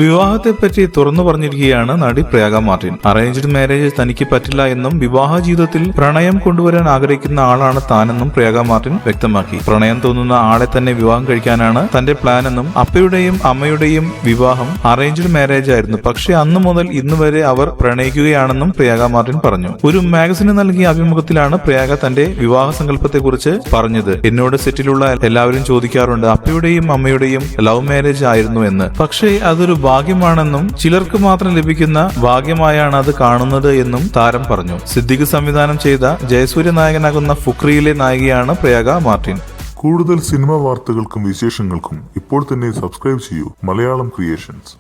വിവാഹത്തെപ്പറ്റി തുറന്നു പറഞ്ഞിരിക്കുകയാണ് നടി പ്രയാഗ മാർട്ടിൻ. അറേഞ്ച്ഡ് മാരേജ് തനിക്ക് പറ്റില്ല എന്നും വിവാഹ ജീവിതത്തിൽ പ്രണയം കൊണ്ടുവരാൻ ആഗ്രഹിക്കുന്ന ആളാണ് താനെന്നും പ്രയാഗ മാർട്ടിൻ വ്യക്തമാക്കി. പ്രണയം തോന്നുന്ന ആളെ തന്നെ വിവാഹം കഴിക്കാനാണ് തന്റെ പ്ലാൻ എന്നും അപ്പയുടെയും അമ്മയുടെയും വിവാഹം അറേഞ്ച്ഡ് മാരേജ് ആയിരുന്നു, പക്ഷെ അന്നു മുതൽ ഇന്ന് വരെ അവർ പ്രണയിക്കുകയാണെന്നും പ്രയാഗ മാർട്ടിൻ പറഞ്ഞു. ഒരു മാഗസിന് നൽകിയ അഭിമുഖത്തിലാണ് പ്രയാഗ തന്റെ വിവാഹ സങ്കല്പത്തെക്കുറിച്ച് പറഞ്ഞത്. എന്നോട് സെറ്റിലുള്ള എല്ലാവരും ചോദിക്കാറുണ്ട് അപ്പയുടെയും അമ്മയുടെയും ലവ് മാരേജ് ആയിരുന്നു എന്ന്. പക്ഷേ അതൊരു ഭാഗ്യമാണെന്നും ചിലർക്ക് മാത്രം ലഭിക്കുന്ന ഭാഗ്യമായാണ് അത് കാണുന്നത് എന്നും താരം പറഞ്ഞു. സിദ്ദിഖ് സംവിധാനം ചെയ്ത ജയസൂര്യ നായകനാകുന്ന ഫുക്രിയിലെ നായികയാണ് പ്രയാഗ മാർട്ടിൻ. കൂടുതൽ സിനിമാ വാർത്തകൾക്കും വിശേഷങ്ങൾക്കും ഇപ്പോൾ തന്നെ സബ്സ്ക്രൈബ് ചെയ്യൂ മലയാളം ക്രിയേഷൻസ്.